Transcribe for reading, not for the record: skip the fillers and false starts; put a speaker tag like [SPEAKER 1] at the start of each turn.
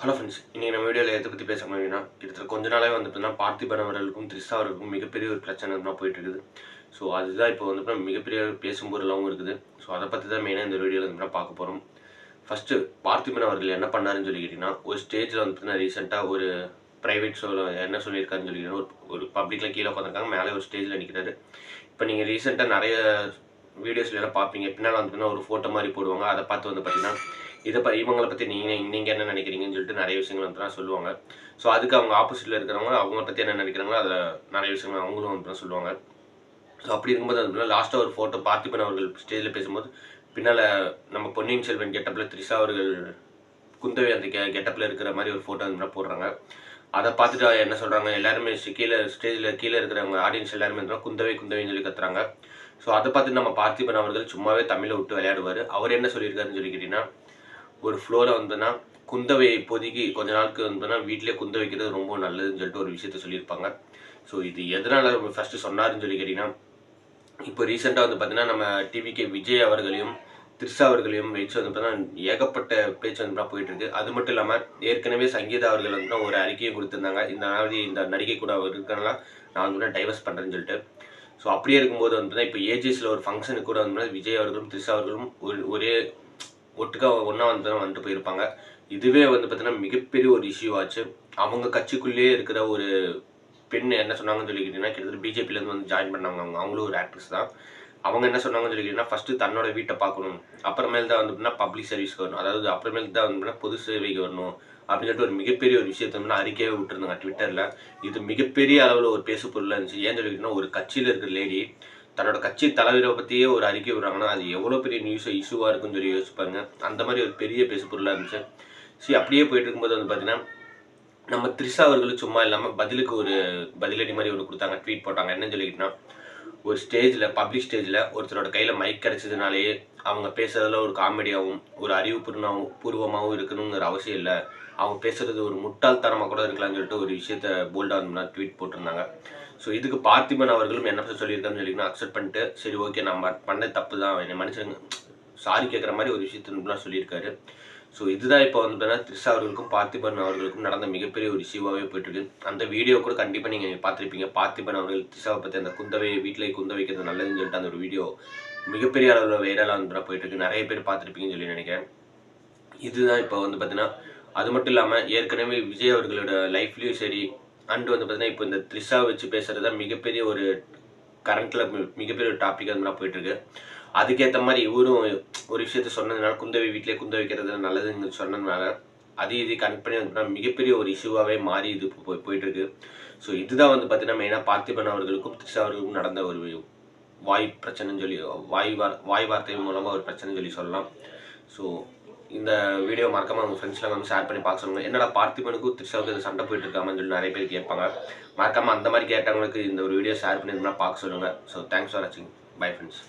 [SPEAKER 1] Hello friends, இன்றைக்கி நம்ம வீடியோவில் எதை பற்றி பேச முடியும்னா, கிட்டத்தட்ட கொஞ்ச நாளாகவே வந்து பார்த்தீங்கன்னா பார்த்திபன் அவர்களுக்கும் த்ரிஷா அவர்களுக்கும் மிகப்பெரிய ஒரு பிரச்சனை தான் போயிட்டுருக்குது. ஸோ அதுதான் இப்போ வந்து மிகப்பெரிய பேசும் பொருளாகவும் இருக்குது. ஸோ அதை பற்றி தான் மெயினாக இந்த வீடியோவில் வந்து பார்க்க போகிறோம். ஃபஸ்ட்டு பார்த்திபன் அவர்கள் என்ன பண்ணாருன்னு சொல்லி கேட்டிங்கன்னா, ஒரு ஸ்டேஜில் வந்து பார்த்தீங்கன்னா ரீசெண்டாக ஒரு ப்ரைவேட் ஷோவில் என்ன சொல்லியிருக்காருன்னு சொல்லிக்கிட்டீங்கன்னா, ஒரு பப்ளிக்கில் கீழே உட்காந்துருக்காங்க, மேலே ஒரு ஸ்டேஜில் நிற்கிறாரு. இப்போ நீங்கள் ரீசெண்டாக நிறைய வீடியோஸ்லாம் பார்ப்பீங்க. பின்னால் வந்து பார்த்தீங்கன்னா ஒரு ஃபோட்டோ மாதிரி போடுவாங்க. அதை பார்த்து வந்து பார்த்தீங்கன்னா இவங்கள பற்றி நீங்கள் என்ன நினைக்கிறீங்கன்னு சொல்லிட்டு நிறைய விஷயங்கள் வந்து சொல்லுவாங்க. ஸோ அதுக்கு அவங்க ஆப்போசிட்டில் இருக்கிறவங்க அவங்கள பற்றி என்ன நினைக்கிறாங்களோ அதில் நிறைய விஷயங்கள் அவங்களும் வந்து சொல்லுவாங்க. ஸோ அப்படி இருக்கும்போது வந்து லாஸ்ட்டாக ஒரு ஃபோட்டோ பார்த்திபன் அவர்கள் ஸ்டேஜில் பேசும்போது பின்னால் நம்ம பொன்னியின் செல்வன் கெட்டப்பில் த்ரிஷா அவர்கள் குந்தவை அந்த கெட்டப்பில் இருக்கிற மாதிரி ஒரு ஃபோட்டோ வந்து போடுறாங்க. அதை பார்த்துட்டு என்ன சொல்கிறாங்க, எல்லாருமே ஸ்டேஜில் கீழே இருக்கிறவங்க ஆடியன்ஸ் எல்லாருமே வந்து குந்தவை குந்தவைன்னு சொல்லி கத்துறாங்க. ஸோ அதை பார்த்துட்டு நம்ம பார்த்திபன் அவர்கள் சும்மாவே தமிழை விட்டு விளையாடுவார். அவர் என்ன சொல்லியிருக்காருன்னு சொல்லி கேட்டிங்கன்னா, ஒரு ஃப்ளோவில் வந்துன்னா குந்தவை இப்போதைக்கு கொஞ்ச நாளுக்கு வந்துன்னா வீட்டிலே குந்த வைக்கிறது ரொம்ப நல்லதுன்னு சொல்லிட்டு ஒரு விஷயத்த சொல்லியிருப்பாங்க. ஸோ இது எதனால் ஃபஸ்ட்டு சொன்னாருன்னு சொல்லி கேட்டிங்கன்னா, இப்போ ரீசெண்டாக வந்து பார்த்தீங்கன்னா நம்ம டிவிக்கு விஜய் அவர்களையும் த்ரிஷா அவர்களையும் வச்சு வந்து பார்த்தீங்கன்னா ஏகப்பட்ட பேச்சு வந்து போயிட்டுருக்கு. அது மட்டும் இல்லாமல் ஏற்கனவே சங்கீதா அவர்கள் வந்து ஒரு அறிக்கையும் கொடுத்துருந்தாங்க. இந்த நடிகை கூட அவர் இருக்கிறனால நான் வந்து டைவர்ஸ் பண்ணுறேன்னு சொல்லிட்டு. ஸோ அப்படியே இருக்கும்போது வந்து இப்போ ஏஜிஎஸில் ஒரு ஃபங்க்ஷனுக்கு கூட வந்து விஜய் அவர்களும் த்ரிஷா அவர்களும் ஒரே ஒட்டுக்கா ஒன்றா வந்துட்டு போயிருப்பாங்க. இதுவே வந்து பார்த்தீங்கன்னா மிகப்பெரிய ஒரு இஷ்யூ ஆச்சு. அவங்க கட்சிக்குள்ளேயே இருக்கிற ஒரு பெண் என்ன சொன்னாங்கன்னு சொல்லிக்கிட்டீங்கன்னா, கிட்டத்தட்ட பிஜேபியிலேருந்து வந்து ஜாயின் பண்ணாங்க அவங்க. அவங்களும் ஒரு ஆக்ட்ரஸ் தான். அவங்க என்ன சொன்னாங்கன்னு சொல்லிக்கிட்டீங்கன்னா, ஃபஸ்ட்டு தன்னோட வீட்டை பார்க்கணும். அப்புறமேல் தான் வந்து பார்த்தீங்கன்னா பப்ளிக் சர்வீஸ்க்கு வரணும். அதாவது அப்புறமேல் தான் வந்து பார்த்தீங்கன்னா பொது சேவைக்கு வரணும். அப்படின்னு சொல்லிட்டு ஒரு மிகப்பெரிய ஒரு விஷயத்த வந்து அறிக்கையே விட்டுருந்தாங்க ட்விட்டரில். இது மிகப்பெரிய அளவில் ஒரு பேசு பொருளாக இருந்துச்சு. ஏன்னு சொல்லிக்கிட்டீங்கன்னா, ஒரு கட்சியில் இருக்கிற லேடி தன்னோட கட்சி தலைவரை பற்றியே ஒரு அறிக்கை விடுறாங்கன்னா, அது எவ்வளோ பெரிய இஷ்யூவாக இருக்குன்னு சொல்லி யோசிச்சு பாருங்க. அந்த மாதிரி ஒரு பெரிய பேசு பொருளாக இருந்துச்சு. அப்படியே போயிட்டு இருக்கும்போது வந்து பார்த்தீங்கன்னா, நம்ம த்ரிஷா அவர்களும் சும்மா இல்லாமல் பதிலுக்கு ஒரு பதிலடி மாதிரி ஒன்று கொடுத்தாங்க. ட்வீட் போட்டாங்க. என்னன்னு சொல்லிக்கிட்டீங்கன்னா, ஒரு பப்ளிக் ஸ்டேஜில் ஒருத்தரோட கையில் மைக் கிடைச்சதுனாலேயே அவங்க பேசுறதுல ஒரு காமெடியாகவும் ஒரு பூர்வமாகவும் இருக்கணுங்கிற அவசியம் இல்லை. அவங்க பேசுறது ஒரு முட்டாள்தனமாக கூட இருக்கலாம்னு சொல்லிட்டு ஒரு விஷயத்த போல்டாக வந்து ட்வீட் போட்டிருந்தாங்க. ஸோ இதுக்கு பார்த்திபன் அவர்களும் என்ன சொல்லியிருக்காருன்னு சொல்லிங்கன்னா, அக்செப்ட் பண்ணிட்டு சரி ஓகே நம்ம பண்ண தப்பு தான், என்னை மனுஷங்க சாரி கேட்குற மாதிரி ஒரு விஷயத்த சொல்லியிருக்காரு. ஸோ இதுதான் இப்போ வந்து பார்த்தீங்கன்னா த்ரிஷா அவர்களுக்கும் பார்த்திபன் அவர்களுக்கும் நடந்த மிகப்பெரிய ஒரு இஷ்யூவாகவே போயிட்டுருக்கு. அந்த வீடியோ கூட கண்டிப்பாக நீங்கள் பார்த்துருப்பீங்க. பார்த்திபன் அவர்கள் த்ரிஷாவை பற்றி அந்த வீட்டிலே குந்த வைக்கிறது நல்லதுன்னு சொல்லிட்டு அந்த ஒரு வீடியோ மிகப்பெரிய அளவில் வைரலாக வந்து போயிட்டுருக்கு. நிறைய பேர் பார்த்துருப்பீங்கன்னு சொல்லி நினைக்கிறேன். இதுதான் இப்போ வந்து பார்த்தீங்கன்னா, அது மட்டும் இல்லாமல் ஏற்கனவே விஜய் அவர்களோட லைஃப்லேயும் சரி அண்டு வந்து பார்த்தீங்கன்னா இப்போ இந்த த்ரிஷா வச்சு பேசுகிறது தான் மிகப்பெரிய ஒரு கரண்ட்டில் மிகப்பெரிய ஒரு டாப்பிக்காக வந்து போயிட்டுருக்கு. அதுக்கேற்ற மாதிரி இவரும் ஒரு விஷயத்த சொன்னதுனால குந்தவை வீட்டிலே குந்த வைக்கிறது நல்லதுன்னு சொன்னதுனால இது கனெக்ட் பண்ணி வந்து மிகப்பெரிய ஒரு இஷ்யூவாகவே மாறி இது போயிட்டுருக்கு. ஸோ இதுதான் வந்து பார்த்தீங்கன்னா மெயினாக பார்த்திபன் அவர்களுக்கும் த்ரிஷா அவர்களுக்கும் நடந்த ஒரு வாய் பிரச்சனைன்னு சொல்லி வாய் வார்த்தை மூலமாக ஒரு பிரச்சனைன்னு சொல்லி சொல்லலாம். ஸோ இந்த வீடியோ மறக்காமல் அவங்க ஃப்ரெண்ட்ஸ்லாம் வந்து ஷேர் பண்ணி பார்க்க சொல்லுங்கள். என்னடா பார்த்திபனுக்கும் த்ரிஷாவுக்கு இது சண்டை போயிட்டு இருக்காமன்னு சொல்லி நிறைய பேர் கேட்பாங்க. மறக்காமல் அந்த மாதிரி கேட்டவங்களுக்கு இந்த ஒரு வீடியோ ஷேர் பண்ணியிருந்தா பார்க்க சொல்லுங்கள். ஸோ தேங்க்ஸ் ஃபார் வாட்சிங். Bye friends.